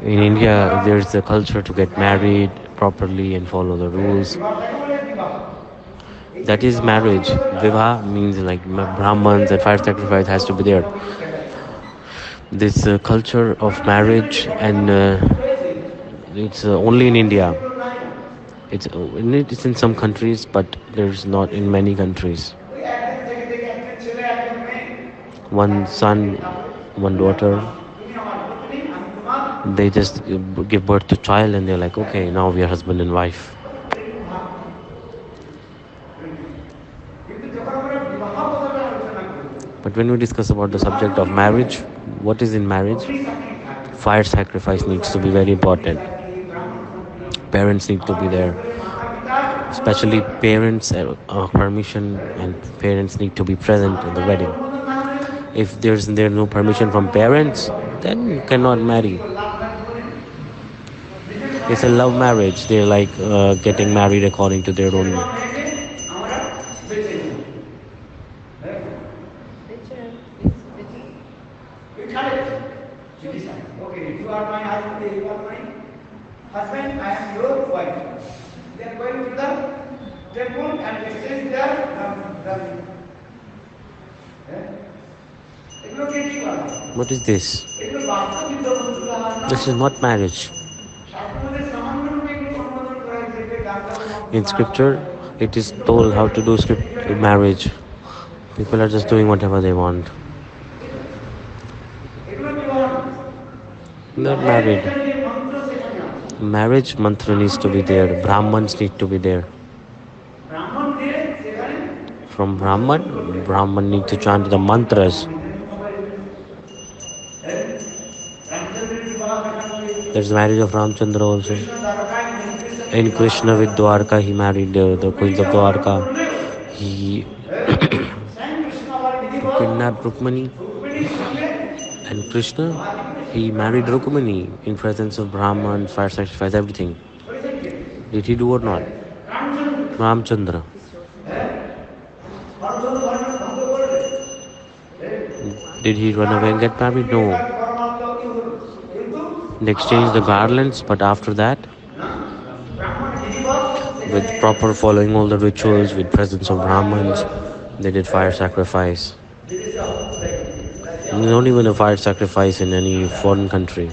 In India, there's a culture to get married properly and follow the rules. That is marriage. Vivaha means like Brahmans and fire sacrifice has to be there. This culture of marriage and it's only in India. It's in some countries, but there's not in many countries. One son, one daughter, they just give birth to child and they're like, okay, now we are husband and wife. But when we discuss about the subject of marriage, what is in marriage? Fire sacrifice needs to be very important. Parents need to be there, especially parents permission, and parents need to be present in the wedding. If there's no permission from parents, then you cannot marry. It's a love marriage. They're like getting married according to their own. Husband, I am your wife. They are going to the temple and exchange What is this? This is not marriage. In scripture, it is told how to do marriage. People are just doing whatever they want. Not married. Marriage mantra needs to be there. Brahmans need to be there. From Brahman need to chant the mantras. There's marriage of Ramchandra also. In Krishna with Dwarka, he married the queens of Dwarka. He kidnapped Rukmani. And Krishna, he married Rukmani in presence of Brahman, fire sacrifice, everything. Did he do or not? Ramchandra. Did he run away and get married? No. They exchanged the garlands, but after that, with proper following all the rituals, with presence of Brahmins, they did fire sacrifice. Not even a fire sacrifice in any foreign country.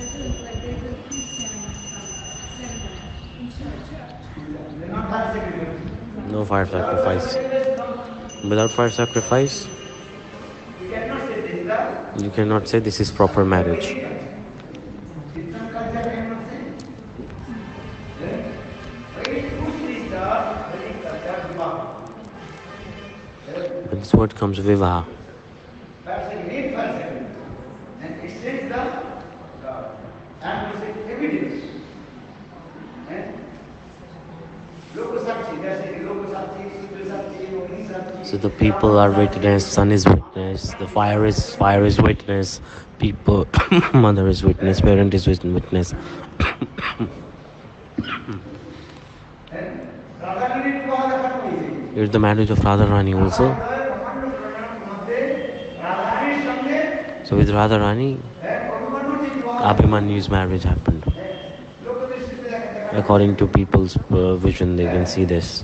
No fire sacrifice. Without fire sacrifice, you cannot say this is proper marriage. But this word comes vivaha. So the people are witness, sun is witness, the fire is witness, people, mother is witness, parent is witness. Here's the marriage of Radharani also. So with Radharani, Abhimanyu's marriage happened. According to people's vision, they can see this.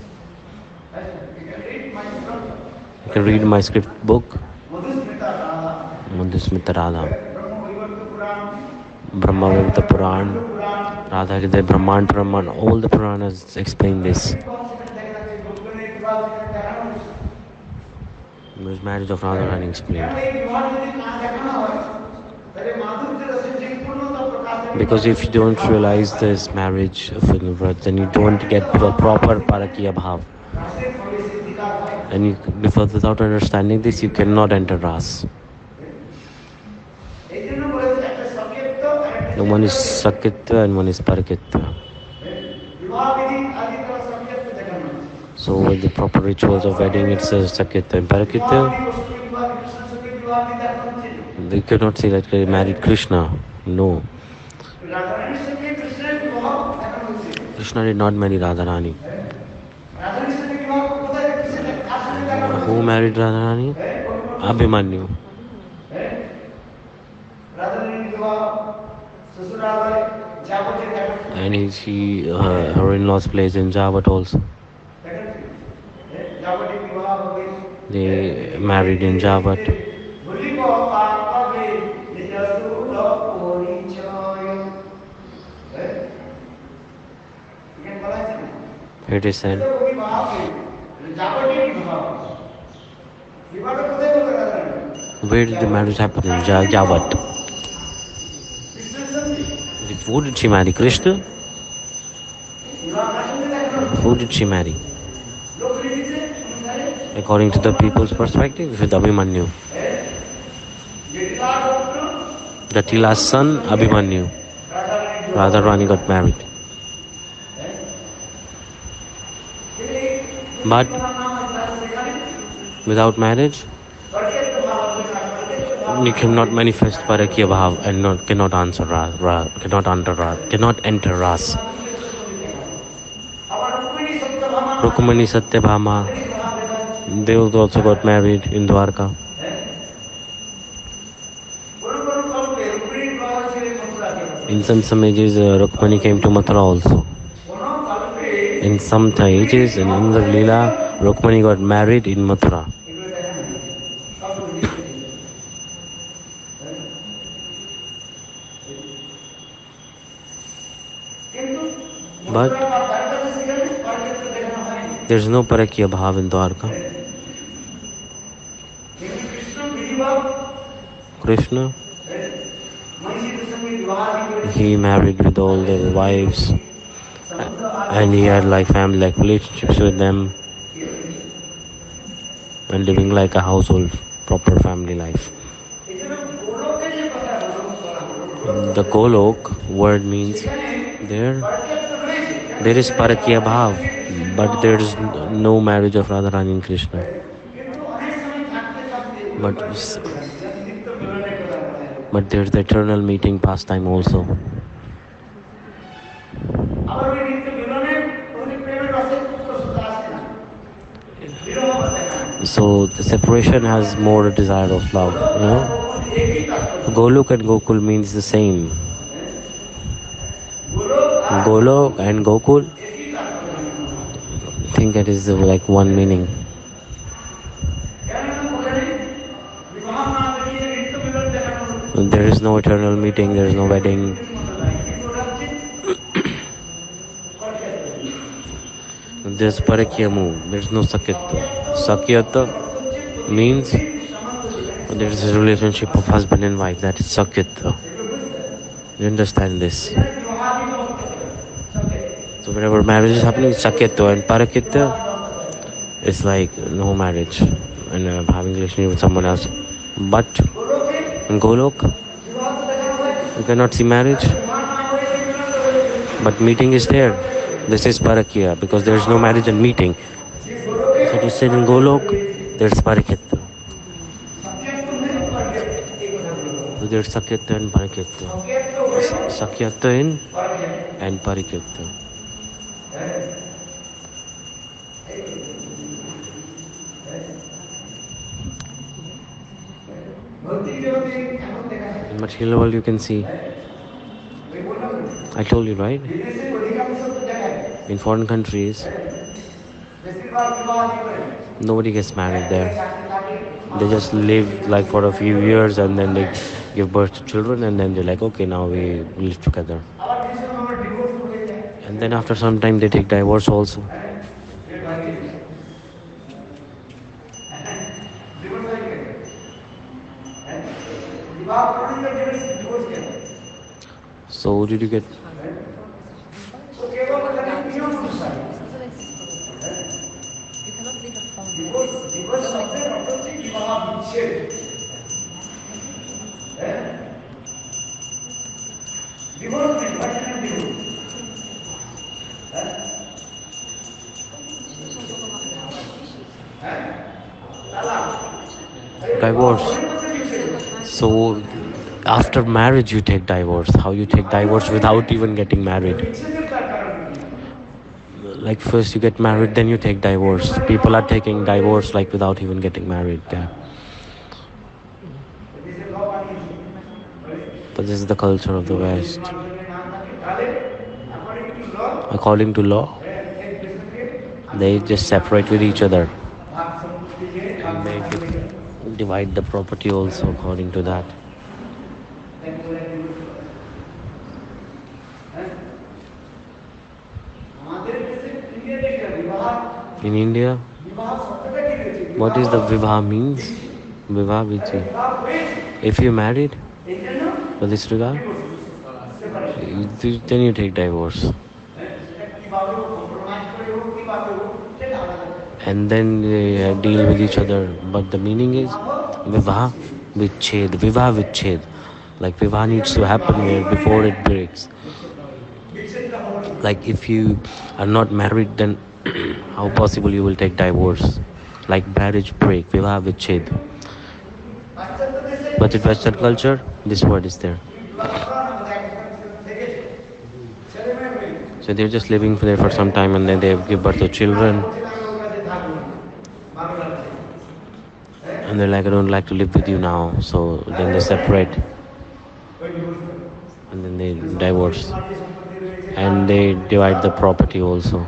You can read my script book, Madhusmita Radha, Brahma Vivita Puran, Radha Hridaya Brahman, all the Puranas explain this. There's marriage of Radharani explained. Because if you don't realize this marriage of Vrindavan, then you don't get the proper Parakiya Bhav. And without understanding this, you cannot enter Ras. The one is Sakitva and one is Parakitva. So with the proper rituals of wedding, it says Sakitva and Parakitva. They cannot say that they married Krishna. No. Krishna did not marry Radharani. Who married Radharani? Abhimanyu. And her in-laws plays in Javat also. They married in Javat. It is said. Where did the marriage happen? In Javat. Who did she marry? Krishna? Who did she marry? According to the people's perspective, with Abhimanyu. Jatila's son, Abhimanyu. Radharani got married. But without marriage, you cannot manifest Parakya Bhav and cannot enter Ras. Rukmani Satyabhama, they also got married in Dwarka. In some ages, Rukmani came to Mathura also. In some ages, in Mother Lila, Rukmani got married in Mathura. But there's no Parakya Bhav in Dwarka. Krishna, he married with all their wives and he had like family like relationships with them and living like a household, proper family life. The Golok word means there is Parakya Bhav, but there is no marriage of Radharani and Krishna. But there's the eternal meeting pastime also. So the separation has more desire of love, you know. Golok and Gokul means the same. Golok and Gokul, I think that is like one meaning. There is no eternal meeting, there is no wedding. There's Parakya move, there is no Sakyata. Sakyata means there is a relationship of husband and wife, that is Sakyata. You understand this? So whenever marriage is happening, it's Sakyata, and Parakya is like no marriage and having relationship with someone else. But in Golok, you cannot see marriage, but meeting is there. This is Parakya because there is no marriage and meeting. So it is said in Golok, there is Parakya. So there is Sakyata and Parakya. Sakyata in and Parakya. In material world you can see. I told you, right? In foreign countries, nobody gets married there. They just live like for a few years and then they give birth to children and then they're like, okay, now we live together. And then after some time they take divorce also. So did you get? Divorce. So after marriage you take divorce. How you take divorce without even getting married? Like first you get married, then you take divorce. People are taking divorce like without even getting married. Yeah. But this is the culture of the West. according to law, According to law, they just separate with each other and they divide the property also according to that. In India, what is the vivah means? Vivah vichi. If you married for this regard, then you take divorce. And then they deal with each other. But the meaning is vivah vichhed. Vivah vichhed. Like vivah needs to happen here before it breaks. Like if you are not married, then how possible you will take divorce? Like marriage break, vivah vichhed. But in Western culture, this word is there. So they're just living there for some time and then they give birth to children. And they're like, I don't like to live with you now. So then they separate. And then they divorce. And they divide the property also.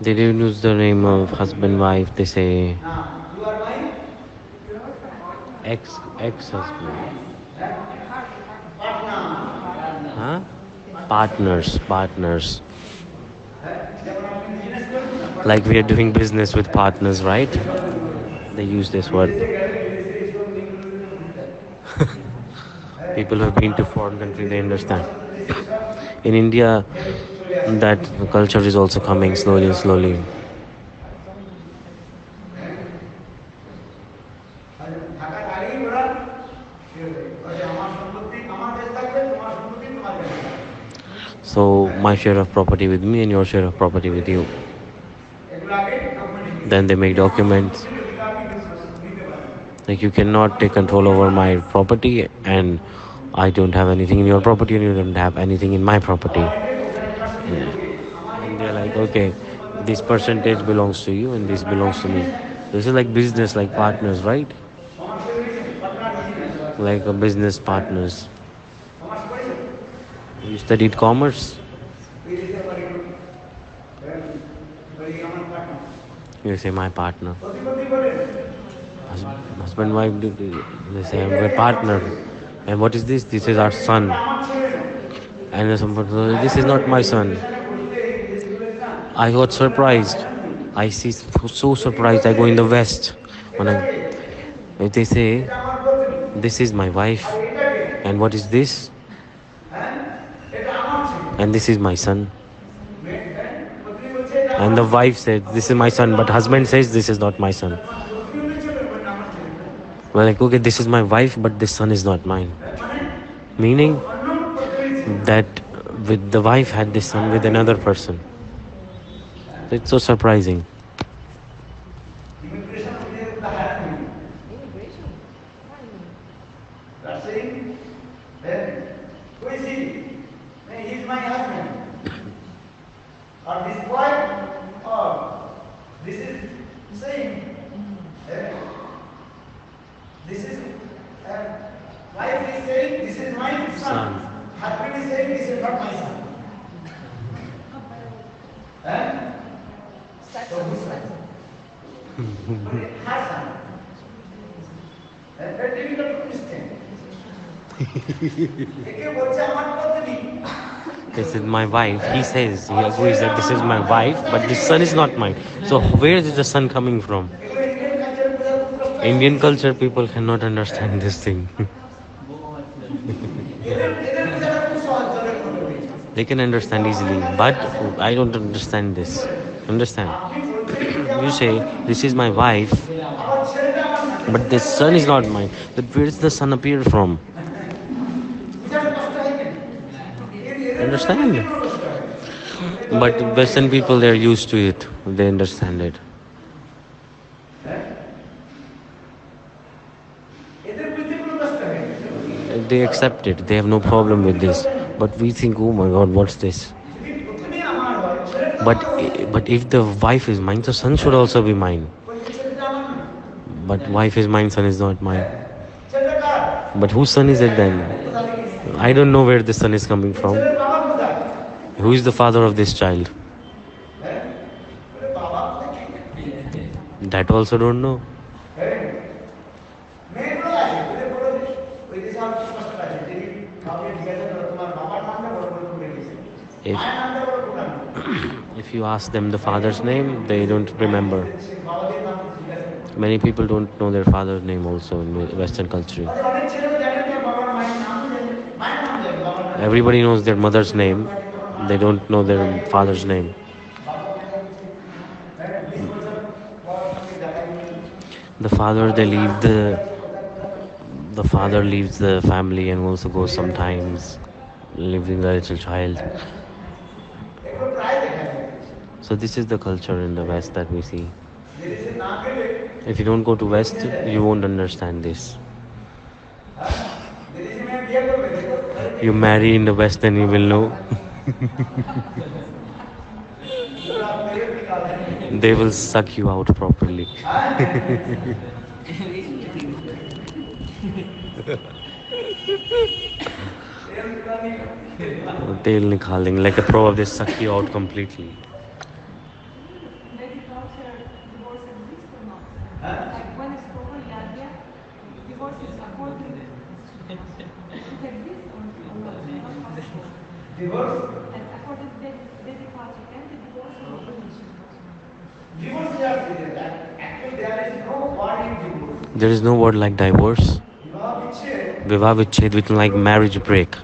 They didn't use the name of husband, wife. They say ex-husband. Huh? Partners. Like we are doing business with partners, right? They use this word. People who have been to foreign country, they understand. In India, that culture is also coming slowly. So my share of property with me and your share of property with you. Then they make documents. Like you cannot take control over my property and I don't have anything in your property and you don't have anything in my property. And they're like, okay, this percentage belongs to you and this belongs to me. This is like business, like partners, right? Like a business partners. You studied commerce. You say my partner. Husband, wife, they say we're partner. And what is this? This is our son. And somebody says, this is not my son. I got surprised. I see so surprised. I go in the West. If they say, this is my wife. And what is this? And this is my son. And the wife said, this is my son. But husband says, this is not my son. We're like, okay, this is my wife, but this son is not mine. Meaning that with the wife had this son with another person. It's so surprising. This is my wife. He says, he agrees that this is my wife, but this son is not mine. So where is the son coming from? Indian culture people cannot understand this thing. They can understand easily, but I don't understand this. Understand? You say, this is my wife, but this son is not mine. But where does the son appear from? Understand? But Western people, they're used to it. They understand it. they accept it. They have no problem with this. But we think, oh my God, what's this? But but if the wife is mine, the son should also be mine. But wife is mine, son is not mine. But whose son is it then? I don't know where the son is coming from. Who is the father of this child? That also don't know. If, if you ask them the father's name, they don't remember. Many people don't know their father's name also in Western culture. Everybody knows their mother's name. They don't know their father's name. The father, the father leaves the family and also goes sometimes leaving the little child. So this is the culture in the West that we see. If you don't go to West, you won't understand this. You marry in the West, then you will know. They will suck you out properly. Tail nikhaling, like a pro, they suck you out completely. There is no word like divorce. Vivah Vichhed, which is like marriage break.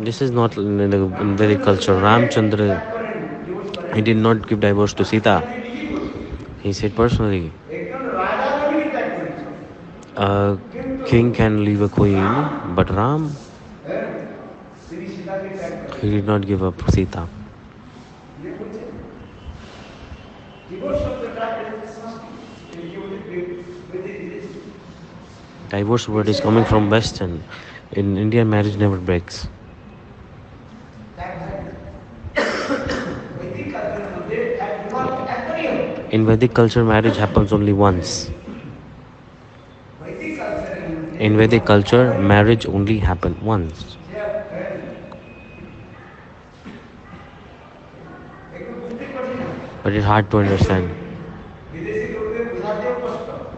This is not in the Vedic culture. Ramchandra, he did not give divorce to Sita. He said personally, a king can leave a queen, but Ram, he did not give up Sita. Divorce word is coming from Western. In India, marriage never breaks. In Vedic culture, marriage happens only once. In Vedic culture, marriage only happens once. But it's hard to understand.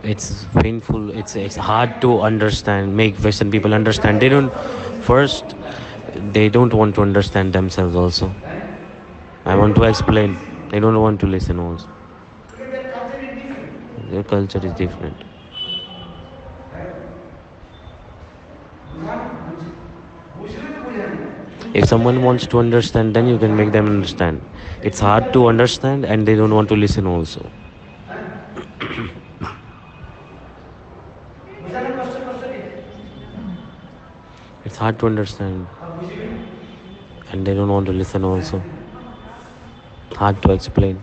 It's painful. It's hard to understand. Make Western people understand. They don't want to understand themselves also. I want to explain. They don't want to listen also. Their culture is different. If someone wants to understand, then you can make them understand. It's hard to understand and they don't want to listen also. It's hard to understand and they don't want to listen also. Hard to explain.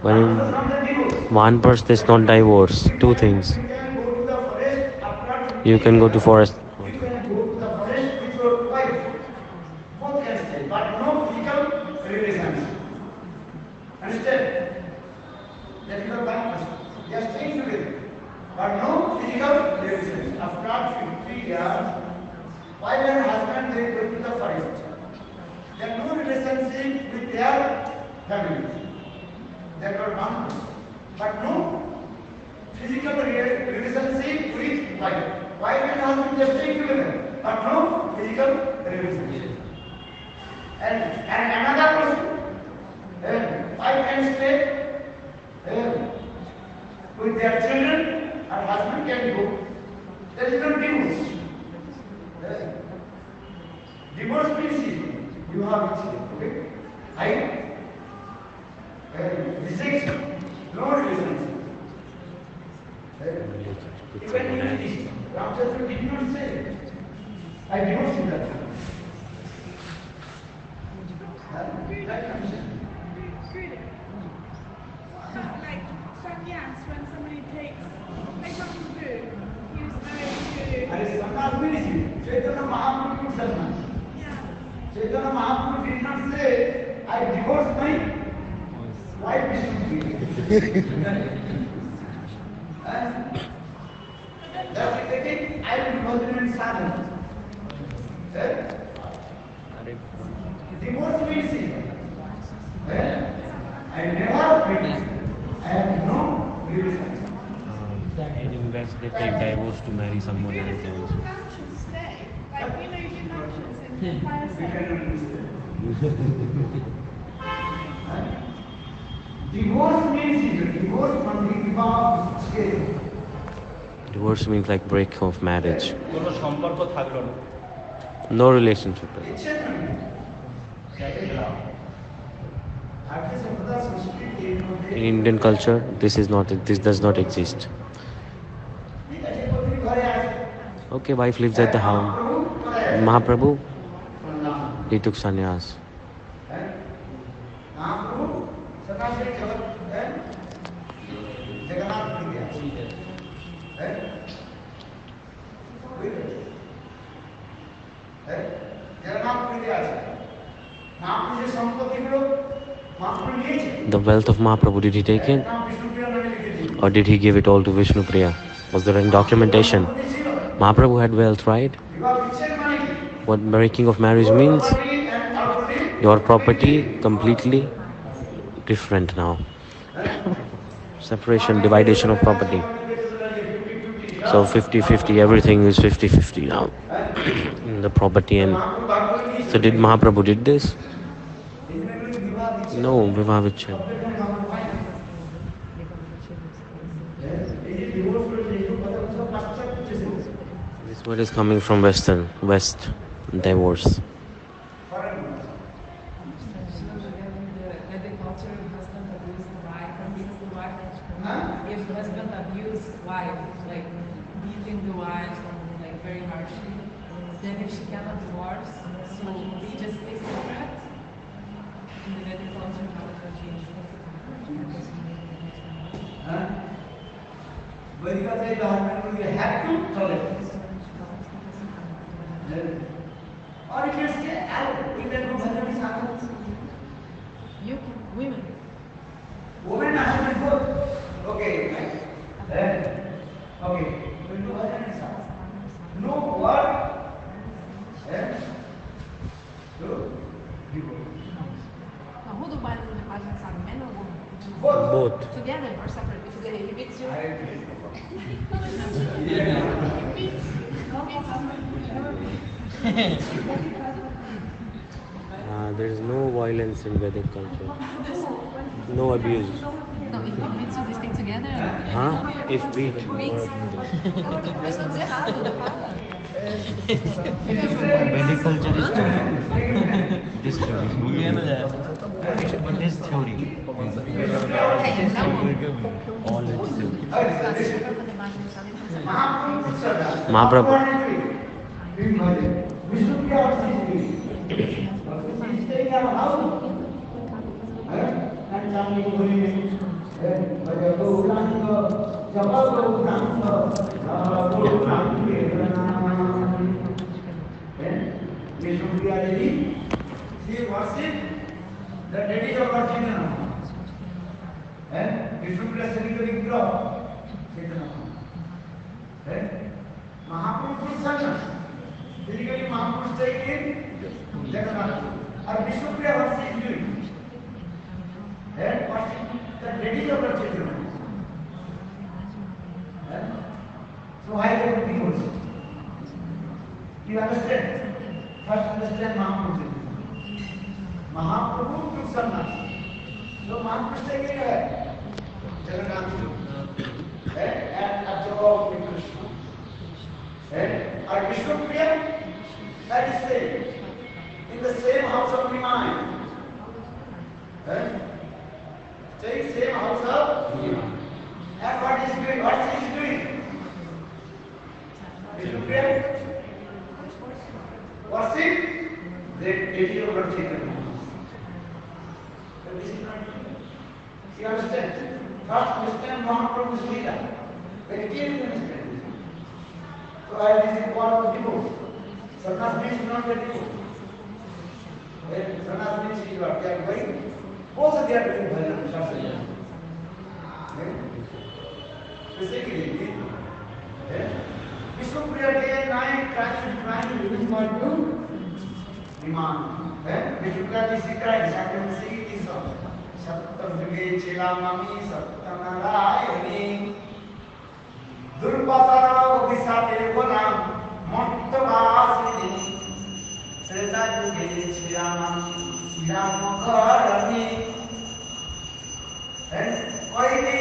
When in one person is not divorce, two things. You can go to forest. Sannyas means Chaitanya Mahaprabhu took sannyas. Chaitanya Mahaprabhu did not say, I divorced my wife Vishnu. That's the thing, I will divorce in sadhana. Divorce means I never witnessed. I have no relation. In US, they take divorce to marry someone else. Beautiful functions stay. Like, you know, you do functions in fire Divorce means divorce from the divorce scale. Divorce means like break of marriage. No relationship. In Indian culture, this does not exist. Okay, wife lives at the home. Mahaprabhu, he took sannyas. The wealth of Mahaprabhu, did he take it? Or did he give it all to Vishnu Priya? Was there any documentation? Mahaprabhu had wealth, right? What breaking of marriage means? Your property completely different now. Separation, dividation of property. So 50-50, everything is 50-50 now. The property and... So did Mahaprabhu did this? No, Vivah Vichhed. This word is coming from West, divorce. If the husband abused wife, like beating the wife like very harshly, then if she cannot divorce, so he just takes the threat in the Vedic culture how it will change. But you have to tolerate. Or you can stay out. You can go You, women. Women are both. Okay, right? Okay. We do what and sound. No word. Do. Now, who do Vana and Mathura, men or women? Both. Together or separately? Together, he makes you. There is no violence in Vedic culture. No abuse. No, if he beats you, they stay together. Huh? If beat. That's not errado, Vedic culture is this theory. This theory. All its theory. Mahaprabhu. She worshipped the deity of her children. Vishnu Priya Srila Vigraha. Mahaprabhu took sannyas. Physically, Mahaprabhu stayed in Jagannath. Or Vishnu Priya, what she is doing? Worship the deity of her children. So why they would be worshipped? You understand? First understand Mahaprabhu. Mahaprabhu took sannyas. So Mahaprabhu stayed in Jagannath and absorbed with Krishna. Or Vishnu Priya, that is same. In the same house of Vrindavanna. Stay same house of Vrindavanna. And what is doing? What she is doing? Vishnu Priya worship the deity of Lord Chaitanya. But this is not true. You understand? First understand Mahaprabhu's Lila. Very clearly understand this. So I this is one of divorce. Sannyas means not get divorce. Sannyas means you are going. Both they are doing bhajan, Shastra. Basically, Vishnu Priya Day night trying to use my two demand. Vishnu Priya is crying, I can see it is on. Sattam Juge Chilamami Sattam Narayani Durpasara Visate Gonam Montavasini Sreta Juge Chilamami Silamakharani and Oini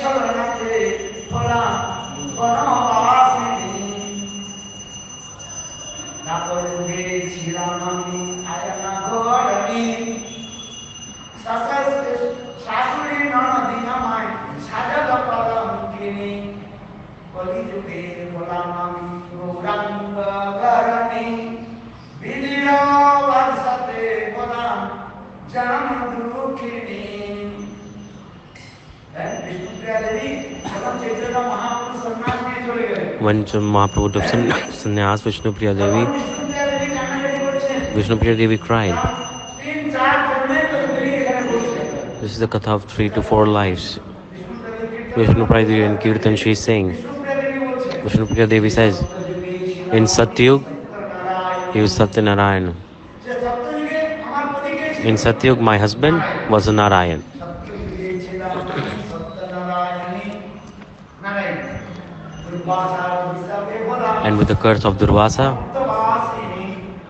Chalanate Pala Gonavasini Napo Juge Chilamami Ayana Sasuri Nanadinamai, Sadala Palamukini, Polijuke, Polamami, Ruranga Garani, Vidya Varsate Polam, Janamudukini. Then Vishnu Priya Devi, Chaitanya Mahaprabhu Sannyas mein chole gaye. When Mahaprabhu took sannyas, Vishnu Priya Devi cried. This is the katha of 3 to 4 lives. Vishnu Priya Devi in Kirtan she is saying, Vishnu Priya Devi says, in Satyug, he was Satyanarayan. In Satyug, my husband was a Narayan. And with the curse of Durvasa,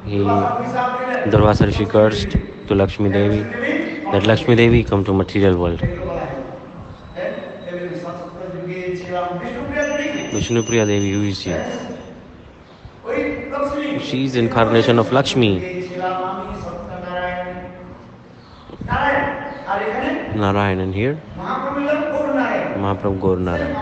Durvasa Rishi cursed to Lakshmi Devi, that Lakshmi Devi come to material world. Vishnu Priya Devi, who is she? She is incarnation of Lakshmi. Narayan, and here Mahaprabhu Gaur Narayan.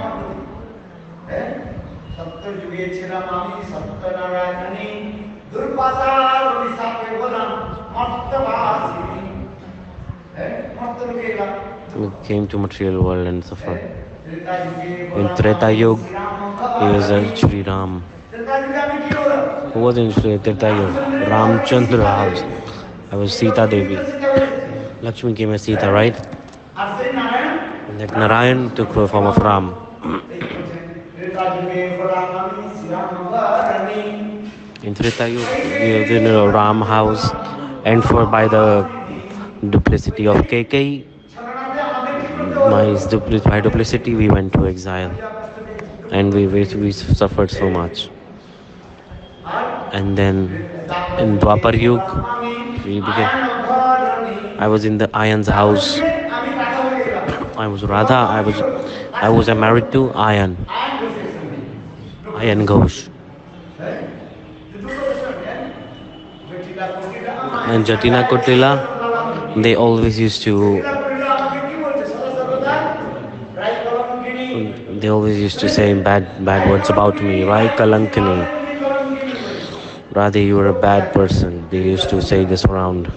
We came to material world and suffered. In Treta Yuga, he was a Sri Ram. Who was in Treta Yuga? Ramchandra house. I was Sita Devi. Lakshmi came as Sita, right? Like Narayan took the form of Ram. In Treta Yuga, we lived in a Ram house, and for by the duplicity of KK, by duplicity we went to exile, and we suffered so much. And then in Dwapar Yuga, I was in the Ayan's house. I was Radha. I was married to Ayan Ghosh. And Jatina Kotila, they always used to say bad words about me, right? Kalankini. Radha, you were a bad person. They used to say this around.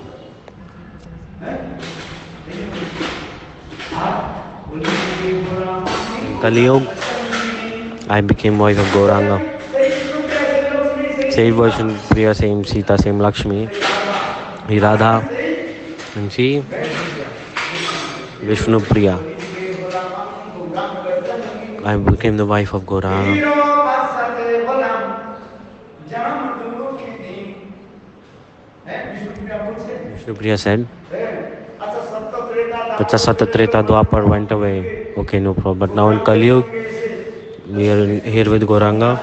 Kali Yuga, I became wife of Gauranga. Same version, Priya, same Sita, same Lakshmi. He Radha, and she Vishnu Priya. I became the wife of Gauranga. Vishnu Priya said, Tacha Sata Treta Dwapar went away. Okay, no problem. But now in Kali Yuga, we are here with Gauranga.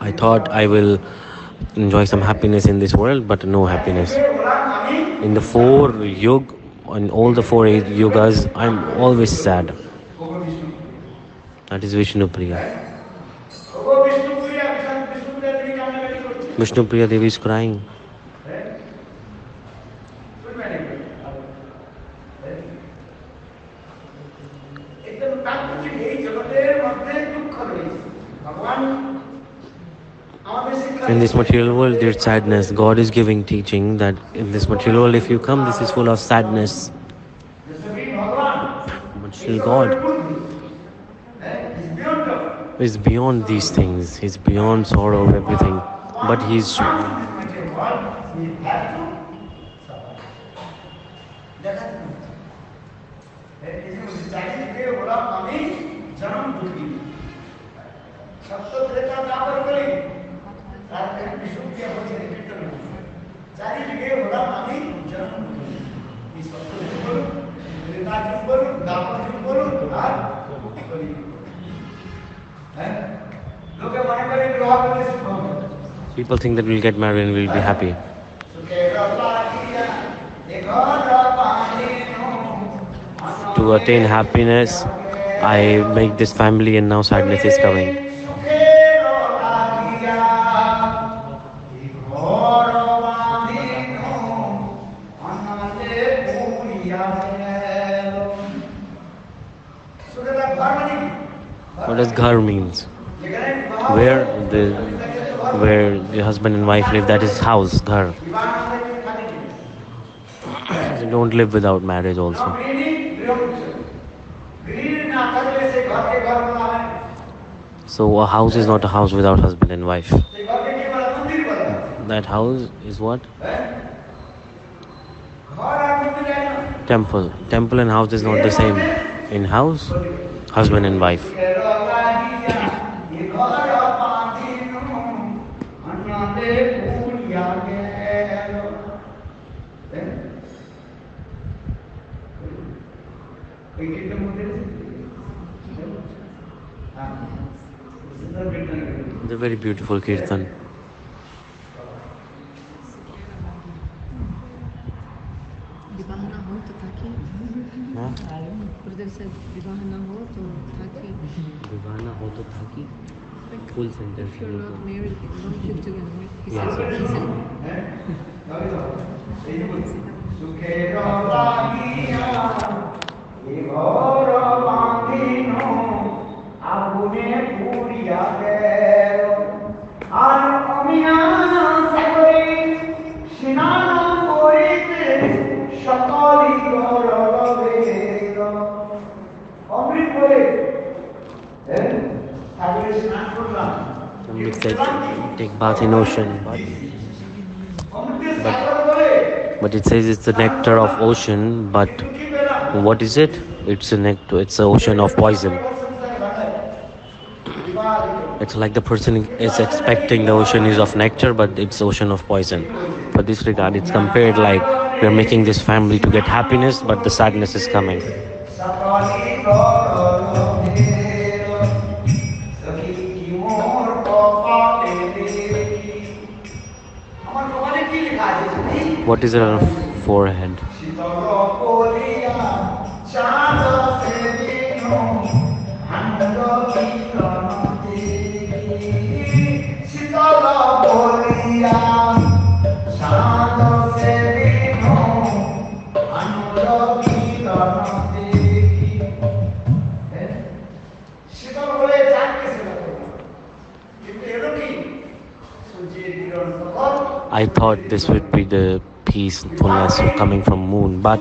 I thought I will enjoy some happiness in this world, but no happiness. In the 4 yuga, in all the 4 yugas, I'm always sad. That is Vishnu Priya. Vishnu Priya Devi is crying. In this material world, there's sadness. God is giving teaching that in this material world, if you come, this is full of sadness. But still God. He's beyond these things. He's beyond sorrow, everything. But he's people think that we'll get married and we'll be happy. To attain happiness, I make this family and now sadness is coming. What does ghar means? Where the husband and wife live, that is house, ghar. They don't live without marriage also. So a house is not a house without husband and wife. That house is what? Temple. Temple and house is not the same. In house, husband and wife. It's a very beautiful kirtan. Vivahana ho to thaki. Gurudev said Vivahana ho to thaki. Vivahana ho to thaki. Full sentence. If you're not married, you don't live together, right? He Yes. said, he said, Somebody said take bath in ocean, but it says it's the nectar of ocean. But what is it? It's a nectar. It's an ocean of poison. It's like the person is expecting the ocean is of nectar, but it's ocean of poison. For this regard, it's compared like we're making this family to get happiness, but the sadness is coming. What is it on her forehead? I thought this would be the peacefulness coming from moon, but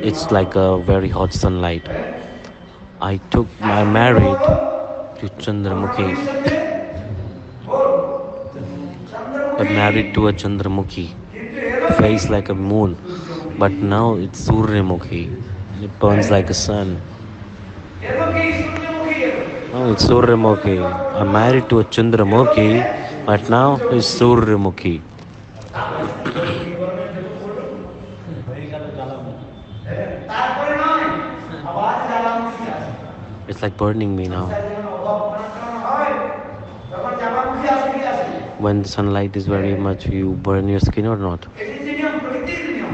it's like a very hot sunlight. I married to Chandramukhi. I married to a Chandramukhi, face like a moon, but now it's Suryamukhi. It burns like a sun. Oh, it's Suryamukhi. I'm married to a Chandramukhi, but now it's Suryamukhi. It's like burning me now. When the sunlight is very much, you burn your skin or not?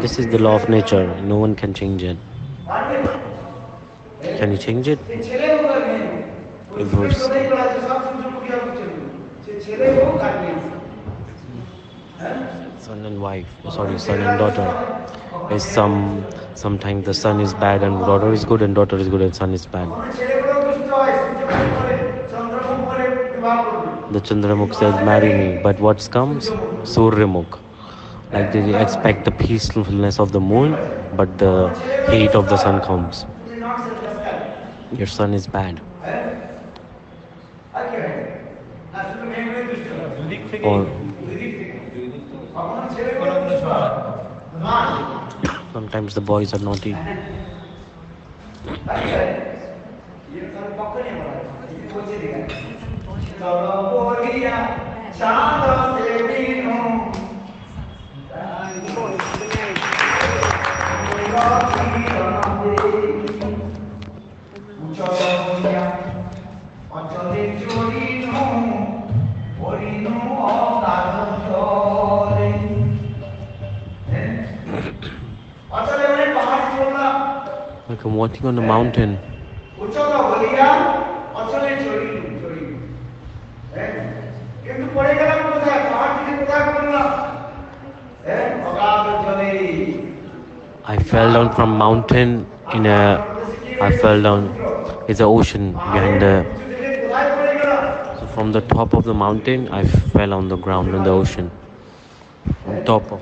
This is the law of nature. No one can change it. Can you change it? If son and wife, son and daughter. Is sometimes the son is bad and daughter is good, and daughter is good and son is bad. The Chandramukh says, marry me, but what comes? Suryamukh. Like they expect the peacefulness of the moon, but the heat of the sun comes. your son is bad. Or sometimes the boys are naughty. Like I'm walking on a mountain. I fell down from mountain in a. I fell down. It's an ocean behind the. So from the top of the mountain, I fell on the ground in the ocean. On top of.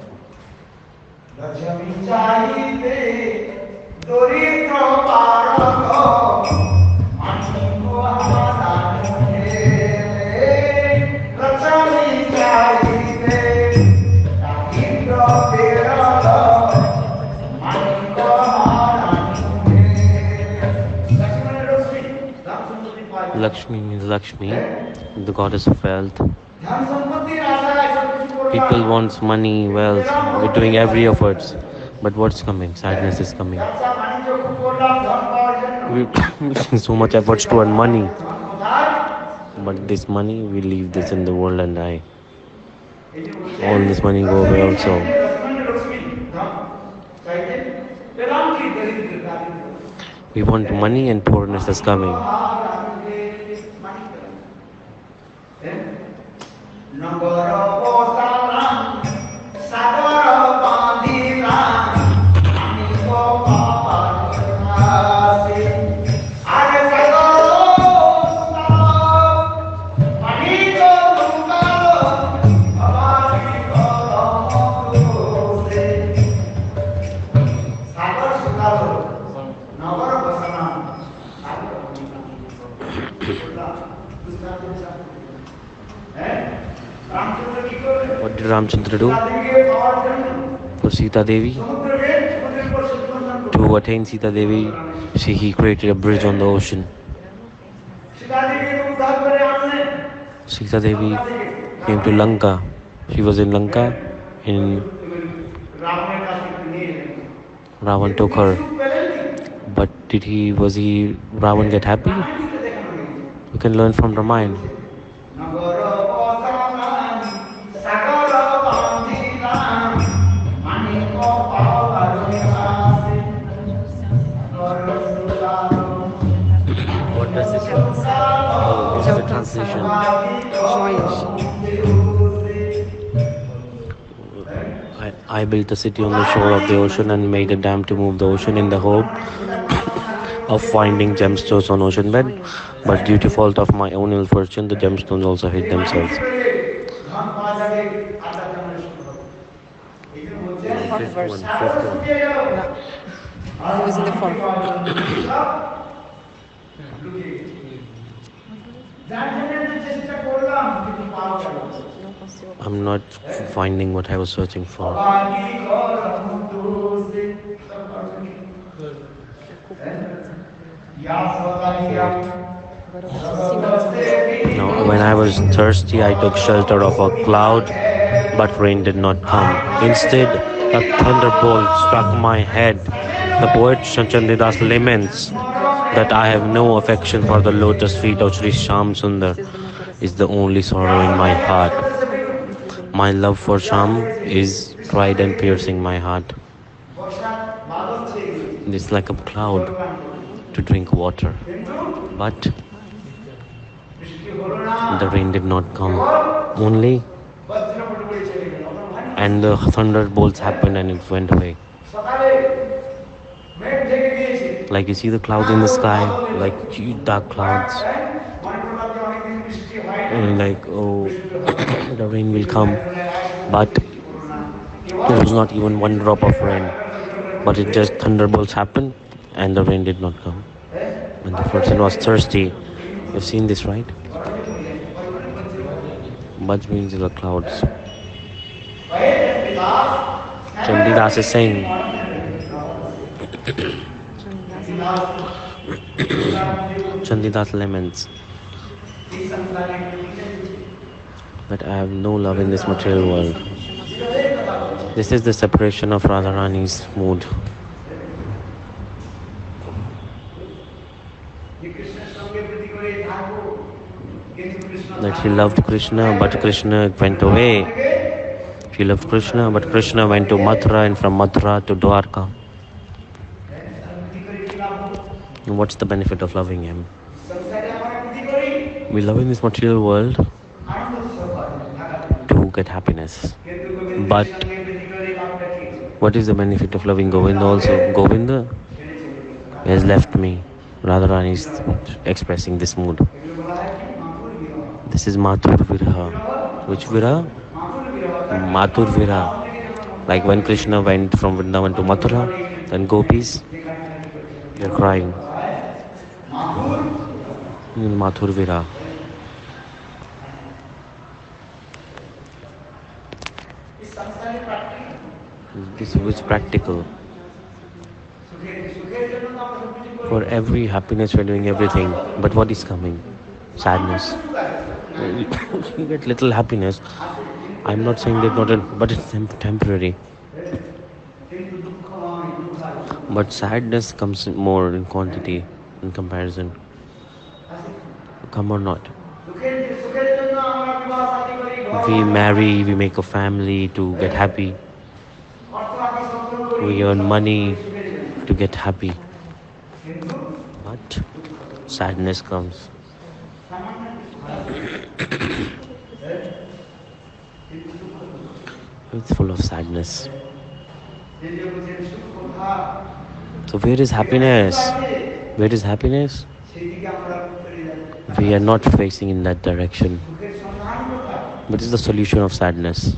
Lakshmi means Lakshmi, the goddess of wealth. People want money, wealth. We're doing every efforts, but what's coming? Sadness is coming. We're making so much efforts to earn money, but this money, we leave this in the world and die. All this money go away also. We want money and poorness is coming. What did Ramchandra do for Sita Devi? To attain Sita Devi, he created a bridge on the ocean. Sita Devi came to Lanka. She was in Lanka and Ravan took her. But was Ravan get happy? You can learn from Ramayana. What does this mean? Oh, this is the translation. I built a city on the shore of the ocean and made a dam to move the ocean in the hope of finding gemstones on ocean bed. But due to fault of my own ill fortune, the gemstones also hid themselves. Fourth verse. Fifth one. It was in the fourth. I'm not finding what I was searching for. No, when I was thirsty, I took shelter of a cloud, but rain did not come. Instead, a thunderbolt struck my head. The poet Chandidas laments that I have no affection for the lotus feet of Sri Shyam Sundar. Is the only sorrow in my heart. My love for Shyam is tried and piercing my heart. It's like a cloud to drink water, but the rain did not come. Only, and the thunderbolts happened and it went away. Like you see the clouds in the sky, like huge dark clouds. And like, oh, the rain will come. But there was not even one drop of rain. But it just thunderbolts happened and the rain did not come. When the person was thirsty, you've seen this, right? Baj means the clouds. Chandidas is saying, Chandidas laments that I have no love in this material world. This is the separation of Radharani's mood. That she loved Krishna, but Krishna went away. She loved Krishna, but Krishna went to Mathura, and from Mathura to Dwarka. And what's the benefit of loving him? We love in this material world to get happiness. But what is the benefit of loving Govinda also? Govinda has left me. Radharani is expressing this mood. This is Mathur Viraha. Which Viraha? Mathur Viraha. Like when Krishna went from Vrindavan to Mathura, then gopis, they're crying. In Mathur Viraha. This was practical. For every happiness we're doing everything, but what is coming? Sadness. You get little happiness. I'm not saying that not, but it's temporary. But sadness comes more in quantity in comparison. Come or not. We marry, we make a family to get happy. We earn money to get happy. But sadness comes. It's full of sadness. So where is happiness? Where is happiness? We are not facing in that direction. What is the solution of sadness?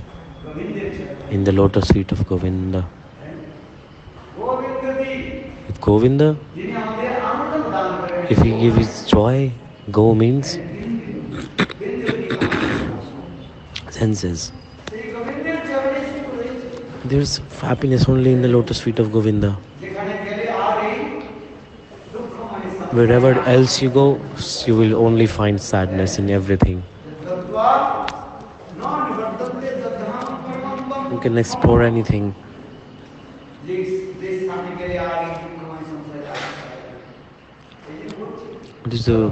In the lotus feet of Govinda. With Govinda, if he gives his joy, go means senses. There's happiness only in the lotus feet of Govinda. Wherever else you go, you will only find sadness in everything. You can explore anything. It is a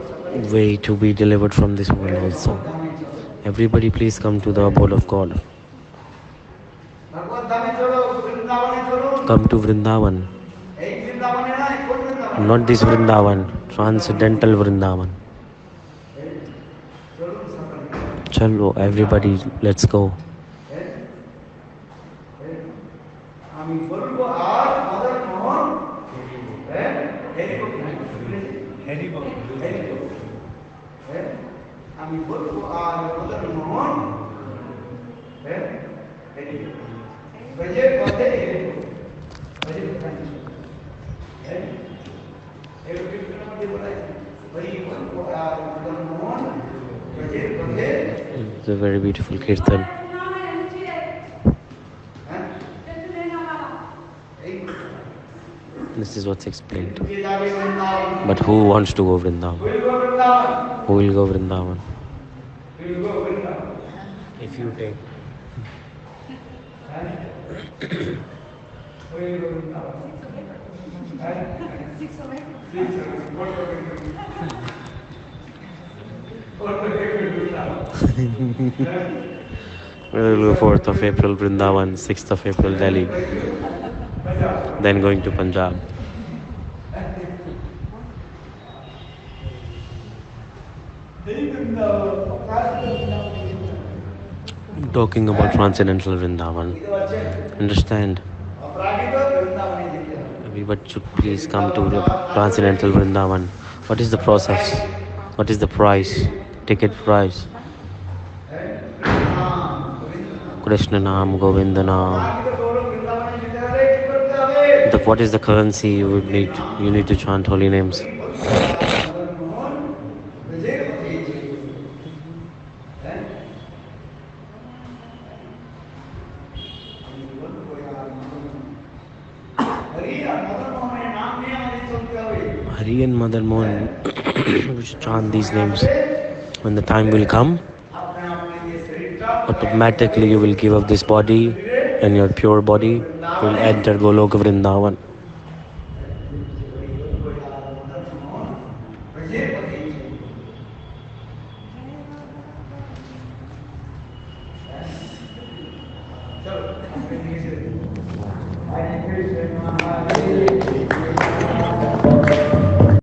way to be delivered from this world also. Everybody please come to the abode of God. Come to Vrindavan. Not this Vrindavan, transcendental Vrindavan. Chalo, everybody, let's go. It's a very beautiful kirtan. This is what's explained. But who wants to go Vrindavan? Who will go Vrindavan? If you take. We'll go 4th of April Vrindavan, 6th of April Delhi, then going to Punjab. Talking about transcendental Vrindavan. Understand? Everybody should please come to the transcendental Vrindavan. What is the process? What is the price? Ticket price? Krishna Naam, Govinda Naam. What is the currency you need to chant holy names? Hari and Mother Mohan, we should chant these names. When the time will come, automatically you will give up this body and your pure body will enter Goloka Vrindavan.